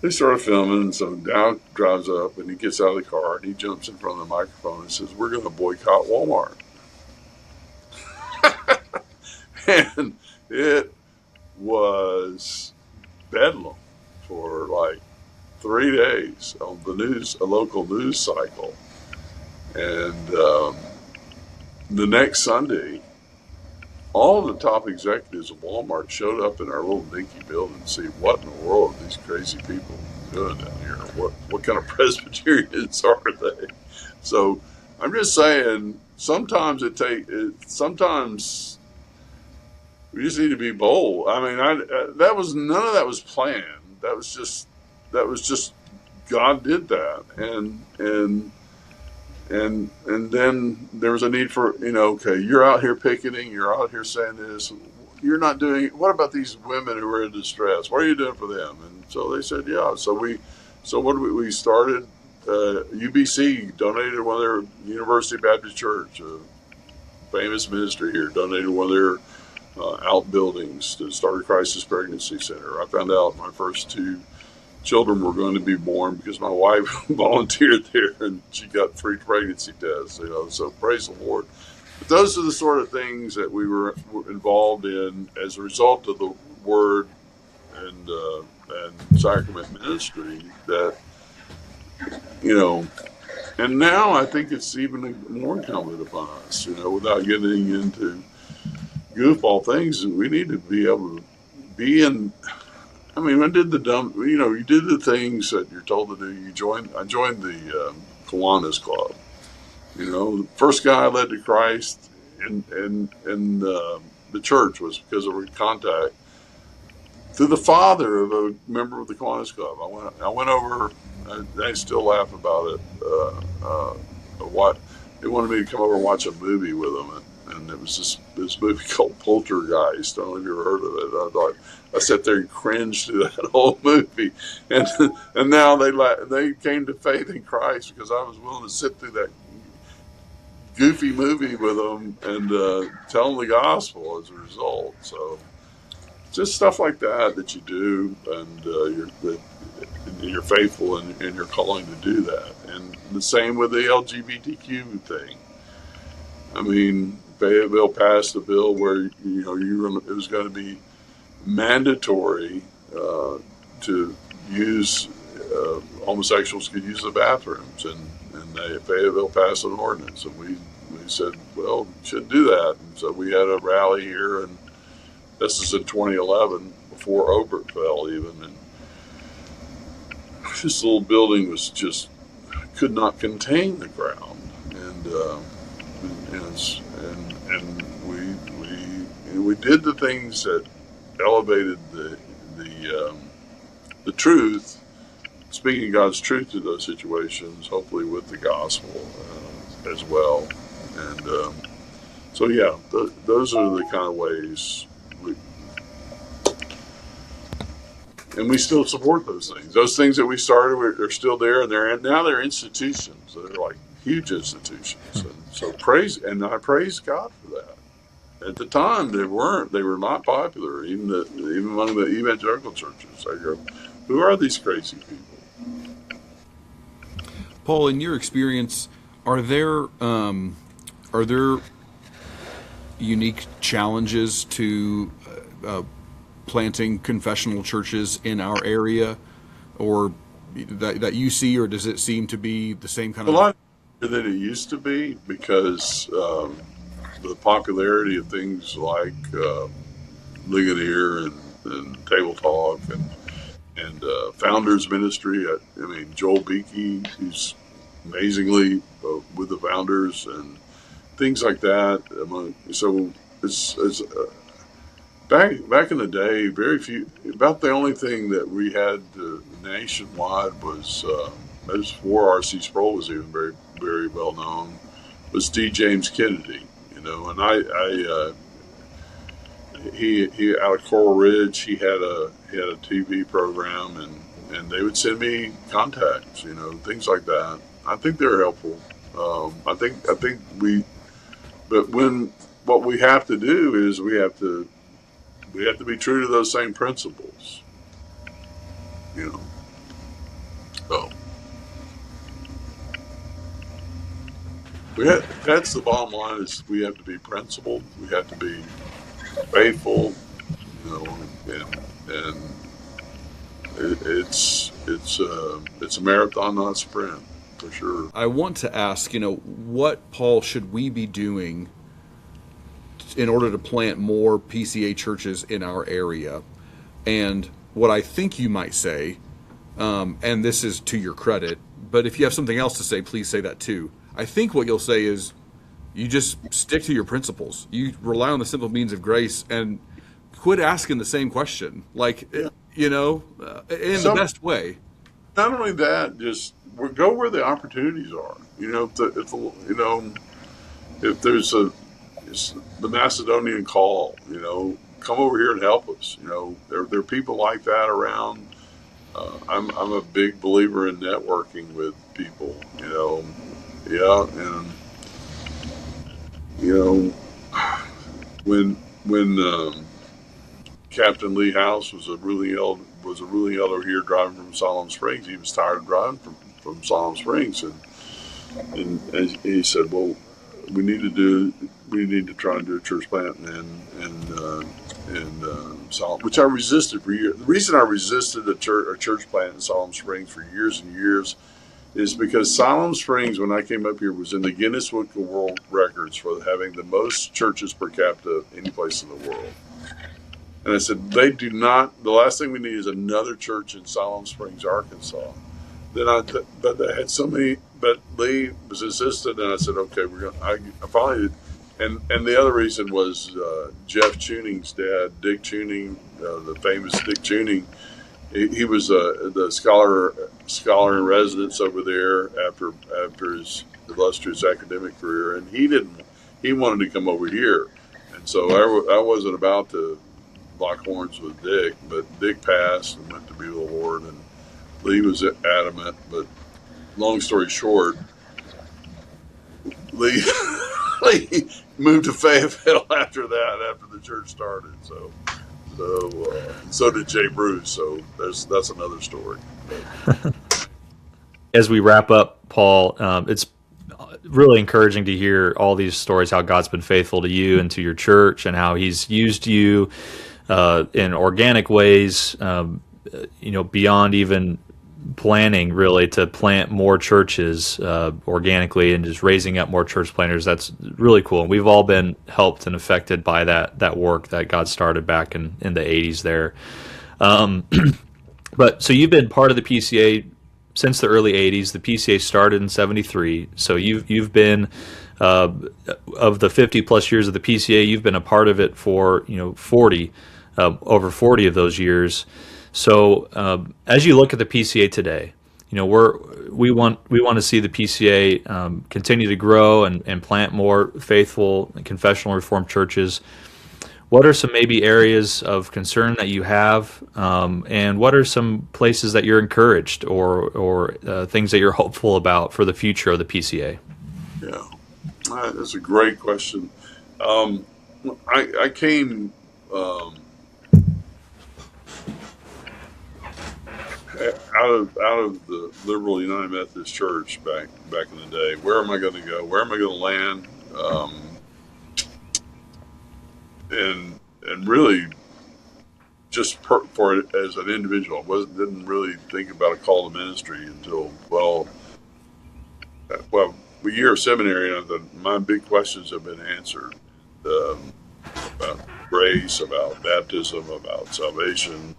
they started filming, and so Dow drives up and he gets out of the car and he jumps in front of the microphone and says, "We're going to boycott Walmart." And it was bedlam for like 3 days on the news, a local news cycle. And the next Sunday, all the top executives of Walmart showed up in our little dinky building to see what in the world are these crazy people doing down here. What kind of Presbyterians are they? So I'm just saying, sometimes sometimes we just need to be bold. I mean, none of that was planned. That was just God did that, and then there was a need for, okay, you're out here picketing, you're out here saying this, you're not doing, what about these women who are in distress? What are you doing for them? And so they said, yeah. So we started, UBC donated one of their University Baptist Church, a famous ministry here, donated one of their outbuildings to start a crisis pregnancy center. I found out my first 2 children were going to be born because my wife volunteered there and she got 3 pregnancy tests, so praise the Lord. But those are the sort of things that we were involved in as a result of the word and sacrament ministry that, and now I think it's even more incumbent upon us, without getting into goofball things, we need to be able to be in. I mean, I did the you did the things that you're told to do. I joined the Kiwanis Club. The first guy I led to Christ in the church was because of a contact through the father of a member of the Kiwanis Club. I went over. They still laugh about it. They wanted me to come over and watch a movie with them, and it was this movie called Poltergeist. I don't know if you ever heard of it. I sat there and cringed to that whole movie, and now they came to faith in Christ because I was willing to sit through that goofy movie with them and tell them the gospel as a result. So just stuff like that you do, and you're faithful in your calling to do that. And the same with the LGBTQ thing. I mean, Fayetteville passed a bill where it was going to be mandatory to use homosexuals could use the bathrooms, and Fayetteville passed an ordinance, and we said, well, we shouldn't do that. And so we had a rally here, and this is in 2011 before Obert fell even, and this little building was just could not contain the crowd, and we did the things that elevated the truth, speaking God's truth to those situations, hopefully with the gospel as well. And so, yeah, those are the kind of ways and we still support those things. Those things that we started, they're still there, and now they're institutions. They're like huge institutions. And so I praise God for that. at the time they weren't. They were not popular, even among the evangelical churches. I go, who are these crazy people? Paul, in your experience, are there unique challenges to planting confessional churches in our area, or that you see, or does it seem to be the same kind A of? lot than it used to be, because the popularity of things like Ligonier and Table Talk and Founders Ministry. I mean, Joel Beakey, who's amazingly with the Founders and things like that. So it's back in the day, very few. About the only thing that we had nationwide was before R.C. Sproul was even very very well known, was D. James Kennedy. And he out of Coral Ridge, he had a TV program, and they would send me contacts, things like that. I think they're helpful. I think but what we have to do is we have to be true to those same principles, So that's the bottom line. Is we have to be principled. We have to be faithful, and it's a marathon, not a sprint, for sure. I want to ask, what, Paul, should we be doing in order to plant more PCA churches in our area? And what I think you might say, and this is to your credit, but if you have something else to say, please say that too. I think what you'll say is you just stick to your principles. You rely on the simple means of grace and quit asking the same question, in the best way. Not only that, just go where the opportunities are. If there's the Macedonian call, come over here and help us. There are people like that around. I'm a big believer in networking with people. And when Captain Lee House was a ruling elder here driving from Siloam Springs, he was tired of driving from Siloam Springs, and he said, "Well, we need to try and do a church plant in Siloam," which I resisted for years. The reason I resisted a church plant in Siloam Springs for years and years is because Siloam Springs, when I came up here, was in the Guinness Book of World Records for having the most churches per capita any place in the world. And I said, they do not. The last thing we need is another church in Siloam Springs, Arkansas. But they had so many. But Lee was insistent, and I said, okay, we're going. I finally, and the other reason was Jeff Tuning's dad, Dick Tuning, the famous Dick Tuning. He was the scholar in residence over there after his illustrious academic career, and he wanted to come over here, and so I wasn't about to lock horns with Dick, but Dick passed and went to be with the Lord, and Lee was adamant. But long story short, Lee moved to Fayetteville after the church started. So did Jay Bruce. So that's another story. As we wrap up, Paul, it's really encouraging to hear all these stories, how God's been faithful to you and to your church, and how He's used you in organic ways, beyond even planning, really, to plant more churches organically and just raising up more church planters. That's really cool. And we've all been helped and affected by that work that God started back in the 80s there. But so you've been part of the PCA since the early 80s. The PCA started in 73. So you've been of the 50 plus years of the PCA, you've been a part of it for over 40 of those years. So as you look at the PCA today, we want to see the PCA continue to grow and plant more faithful confessional Reformed churches. What are some maybe areas of concern that you have, and what are some places that you're encouraged or things that you're hopeful about for the future of the PCA? Yeah, that's a great question. I came out of the Liberal United Methodist Church back in the day. Where am I going to go? Where am I going to land? And really just for it as an individual, didn't really think about a call to ministry until a year of seminary, and my big questions have been answered. About grace, about baptism, about salvation.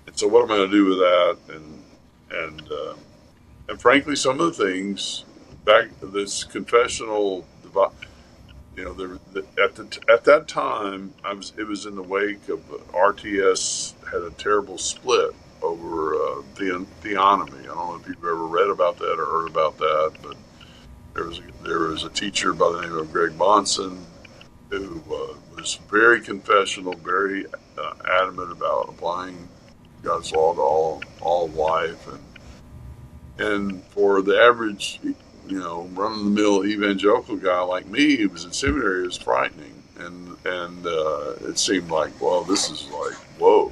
And so what am I going to do with that? And frankly, some of the things back this confessional, at that time it was in the wake of RTS had a terrible split over theonomy. I don't know if you've ever read about that or heard about that, but there was a teacher by the name of Greg Bonson who was very confessional, very adamant about applying God's law to all of life, and for the average, run-of-the-mill evangelical guy like me who was in seminary, it was frightening, and it seemed like, well, this is like, whoa,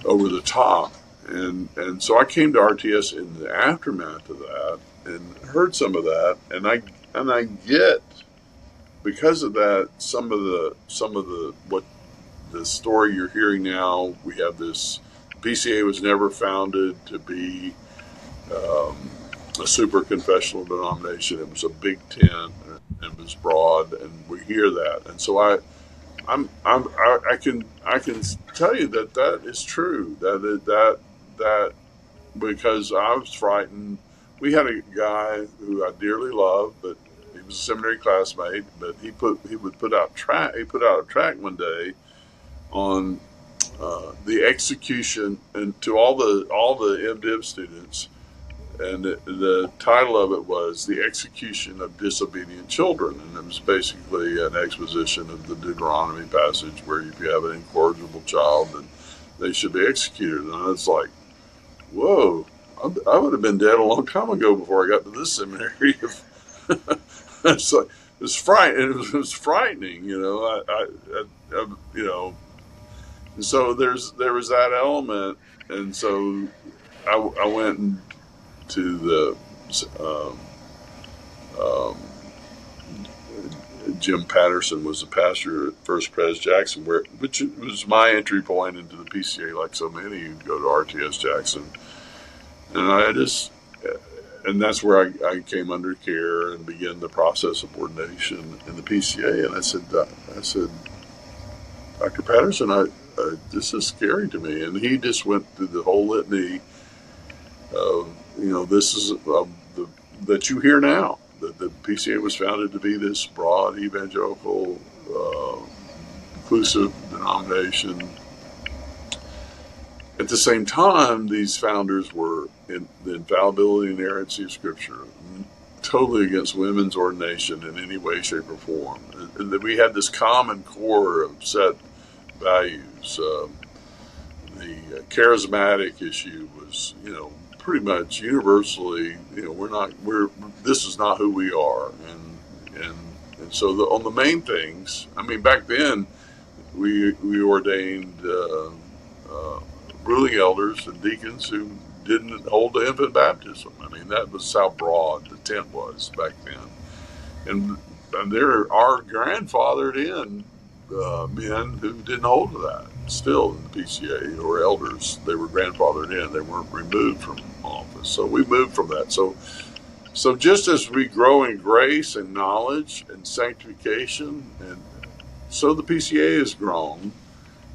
over the top, and so I came to RTS in the aftermath of that and heard some of that, and I get. Because of that, some of the what the story you're hearing now, we have this. PCA was never founded to be a super confessional denomination. It was a big tent, and it was broad, and we hear that, and so I can tell you that is true. That because I was frightened. We had a guy who I dearly loved, but he was a seminary classmate, but he would put out a track one day on the execution, and to all the MDiv students, and the title of it was "The Execution of Disobedient Children," and it was basically an exposition of the Deuteronomy passage where if you have an incorrigible child, then they should be executed. And I was like, whoa, I would have been dead a long time ago before I got to this seminary. It's like, it was frightening, And so there was that element, and so I went to the Jim Patterson was the pastor at First Pres Jackson, which was my entry point into the PCA, like so many who go to RTS Jackson, and that's where I came under care and began the process of ordination in the PCA. And I said, Dr. Patterson, this is scary to me. And he just went through the whole litany of, this is that you hear now, that the PCA was founded to be this broad, evangelical, inclusive denomination. At the same time, these founders were in the infallibility and inerrancy of Scripture, totally against women's ordination in any way, shape, or form. And that we had this common core of set values. The charismatic issue was, pretty much universally, this is not who we are, and so on the main things. I mean, back then, we ordained ruling elders and deacons who didn't hold to infant baptism. I mean, that was how broad the tent was back then. And there are grandfathered in men who didn't hold to that still in the PCA, or elders. They were grandfathered in. They weren't removed from office. So we moved from that. So just as we grow in grace and knowledge and sanctification, and so the PCA has grown.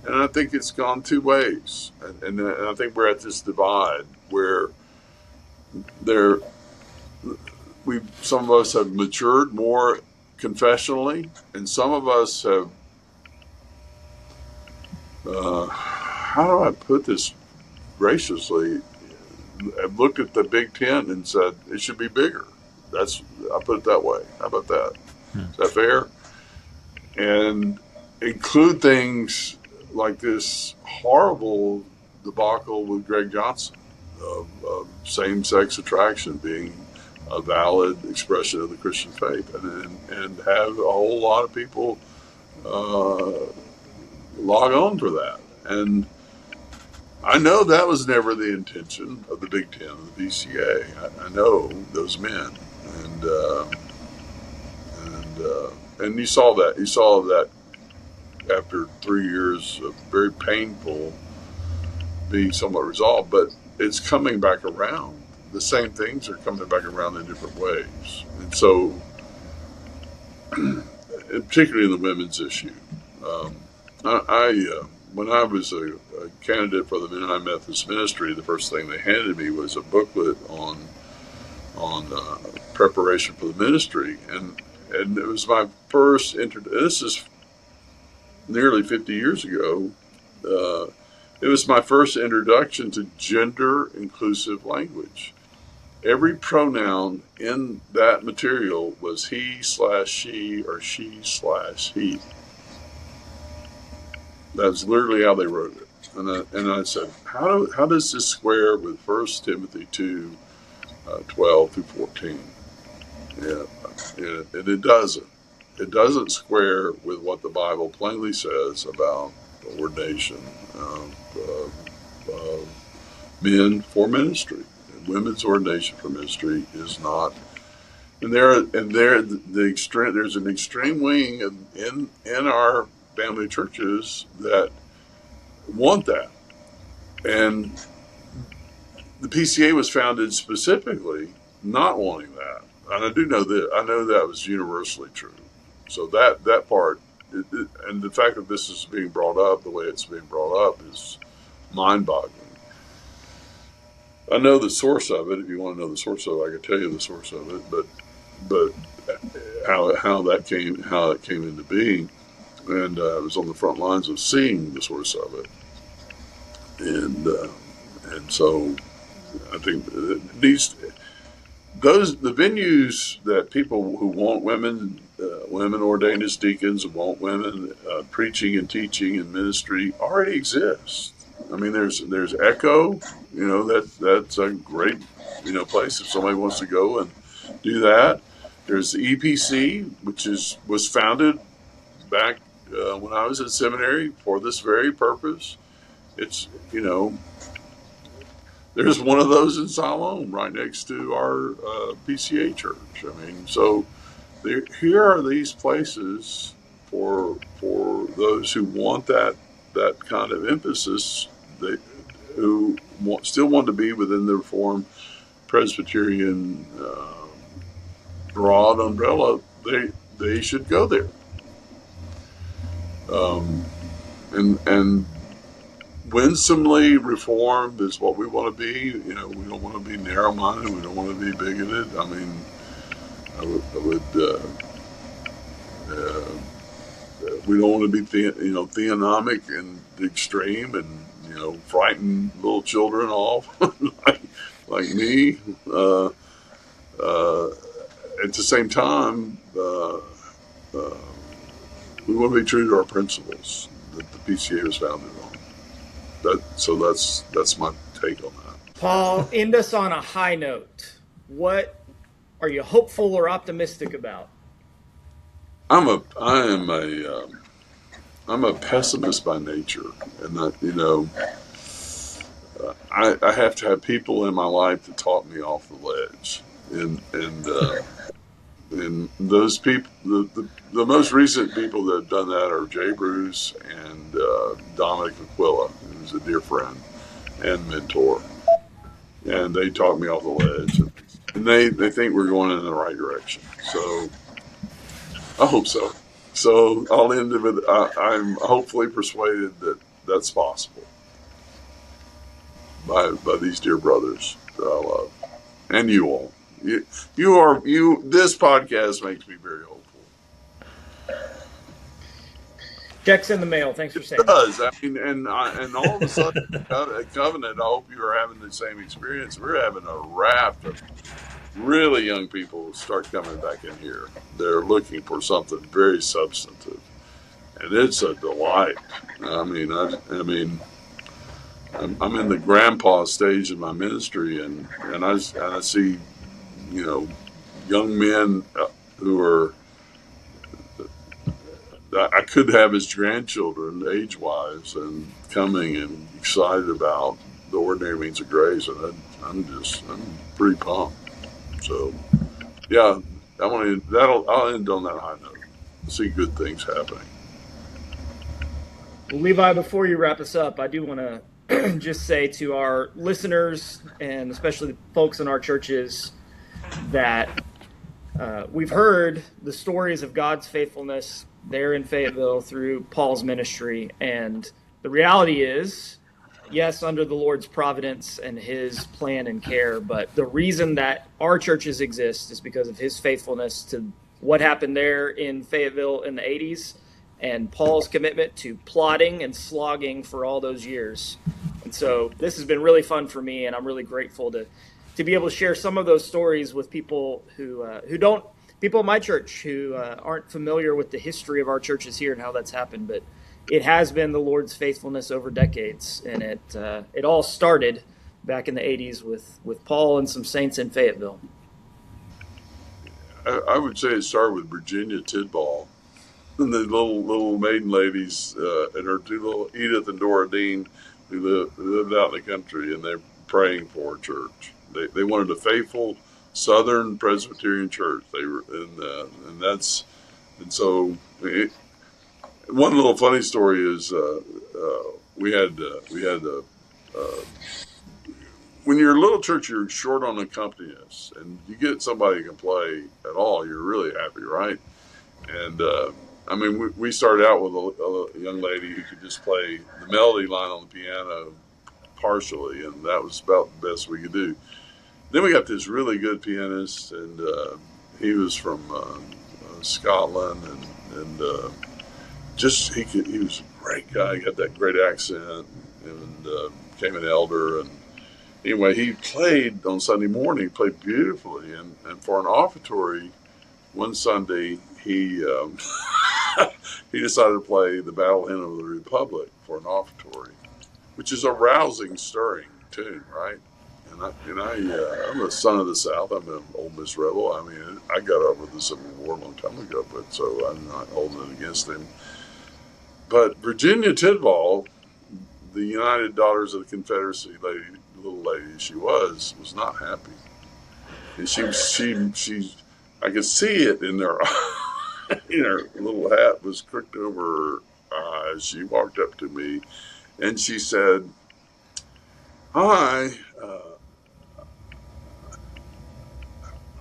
And I think it's gone two ways. And I think we're at this divide where some of us have matured more confessionally, and some of us have, how do I put this graciously, have looked at the Big Ten and said, it should be bigger. I put it that way. How about that? Is that fair? And include things like this horrible debacle with Greg Johnson of same-sex attraction being a valid expression of the Christian faith, and have a whole lot of people log on for that. And I know that was never the intention of the Big Ten, of the BCA. I know those men, and you saw that. You saw that after 3 years of very painful being somewhat resolved, but it's coming back around. The same things are coming back around in different ways, and so, particularly in the women's issue. When I was a candidate for the Mennonite Methodist ministry, the first thing they handed me was a booklet on preparation for the ministry, and it was my first this is nearly 50 years ago. It was my first introduction to gender inclusive language. Every pronoun in that material was he/she or she/he. That's literally how they wrote it. And I said, how does this square with 1 Timothy 2, 12 through 14? Yeah, and it doesn't. It doesn't square with what the Bible plainly says about ordination of men for ministry. And women's ordination for ministry is not. And there's an extreme wing in our family churches that want that, and the PCA was founded specifically not wanting that. And I do know that. I know that was universally true. So that part, and the fact that this is being brought up the way it's being brought up is mind-boggling. I know the source of it. If you want to know the source of it, I can tell you the source of it. But how it came into being, and I was on the front lines of seeing the source of it, and so I think the venues that people who want women ordained as deacons, want women preaching and teaching and ministry already exist. I mean, there's Echo, that's a great place if somebody wants to go and do that. There's the EPC, which was founded back when I was in seminary for this very purpose. It's there's one of those in Siloam right next to our PCA church. I mean, so here are these places for those who want that kind of emphasis, who still want to be within the Reformed Presbyterian broad umbrella. They should go there. And winsomely reformed is what we want to be. We don't want to be narrow-minded. We don't want to be bigoted. I mean, we don't want to be theonomic and extreme and frighten little children off like me. At the same time, we want to be true to our principles that the PCA was founded on. That's my take on that. Paul, end us on a high note. What are you hopeful or optimistic about? I'm a pessimist by nature, and that I have to have people in my life to talk me off the ledge, and those people, the most recent people that have done that are Jay Bruce and Dominic Aquila, who's a dear friend and mentor. And they talk me off the ledge, and they think we're going in the right direction. So I hope so. So I'll end it with I'm hopefully persuaded that that's possible by these dear brothers that I love, and you all. This podcast makes me very hopeful. Check's in the mail. Thanks for saying it does. I mean, and all of a sudden at Covenant, I hope you are having the same experience. We're having a raft of really young people start coming back in here. They're looking for something very substantive, and it's a delight. I mean, I'm in the grandpa stage of my ministry, and I see young men who are, I could have as grandchildren age-wise and coming and excited about the ordinary means of grace, and I'm pretty pumped. So, yeah, I'll end on that high note. See good things happening. Well, Levi, before you wrap us up, I do want to just say to our listeners, and especially the folks in our churches, that we've heard the stories of God's faithfulness there in Fayetteville through Paul's ministry. And the reality is, yes, under the Lord's providence and his plan and care, but the reason that our churches exist is because of his faithfulness to what happened there in Fayetteville in the 80s and Paul's commitment to plotting and slogging for all those years. And so this has been really fun for me, and I'm really grateful to be able to share some of those stories with people who people in my church who aren't familiar with the history of our churches here and how that's happened. But it has been the Lord's faithfulness over decades, and it all started back in the 80s with Paul and some saints in Fayetteville. I would say it started with Virginia Tidball and the little maiden ladies and her two little Edith and Dora Dean who lived out in the country, and they're praying for a church. They wanted a faithful Southern Presbyterian Church. They were, one little funny story is we had when you're a little church, you're short on accompanists, and you get somebody who can play at all, you're really happy, right? And we started out with a young lady who could just play the melody line on the piano partially, and that was about the best we could do. Then we got this really good pianist, and he was from Scotland, and he was a great guy. He had that great accent, and became an elder. And anyway, he played on Sunday morning. He played beautifully, and for an offertory, one Sunday he he decided to play the Battle Hymn of the Republic for an offertory, which is a rousing, stirring tune, right? I'm a son of the South. I'm an Ole Miss rebel. I got over the Civil War a long time ago, but so I'm not holding it against him. But Virginia Tidball, the United Daughters of the Confederacy little lady she was not happy. And she I could see it in her her little hat was crooked over her eyes. She walked up to me and she said, I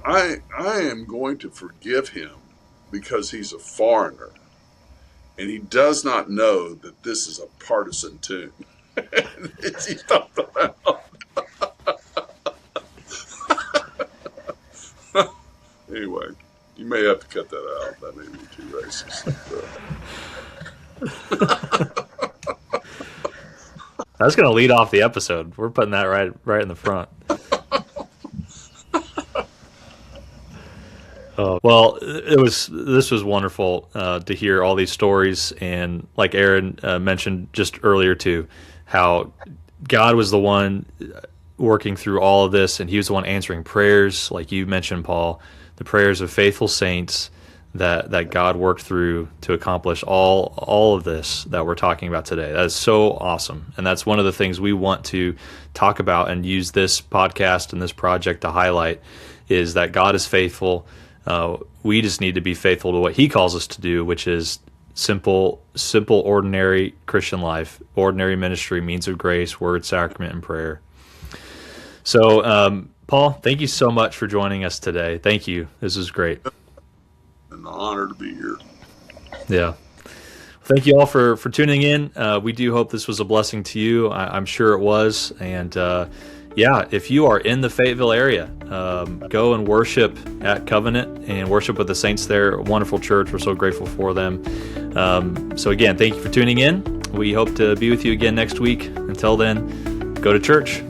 am going to forgive him because he's a foreigner and he does not know that this is a partisan tune. And she stopped around. Anyway, you may have to cut that out. That may be too racist. That's going to lead off the episode. We're putting that right in the front. Well, this was wonderful to hear all these stories, and like Aaron mentioned just earlier too, how God was the one working through all of this, and he was the one answering prayers, like you mentioned, Paul, the prayers of faithful saints that God worked through to accomplish all of this that we're talking about today. That is so awesome, and that's one of the things we want to talk about and use this podcast and this project to highlight, is that God is faithful. We just need to be faithful to what he calls us to do, which is simple, ordinary Christian life, ordinary ministry, means of grace, word, sacrament, and prayer. So, Paul, thank you so much for joining us today. Thank you. This was great. An honor to be here. Yeah. Thank you all for tuning in. We do hope this was a blessing to you. I'm sure it was. And if you are in the Fayetteville area, go and worship at Covenant and worship with the saints there. A wonderful church. We're so grateful for them. So again, thank you for tuning in. We hope to be with you again next week. Until then, go to church.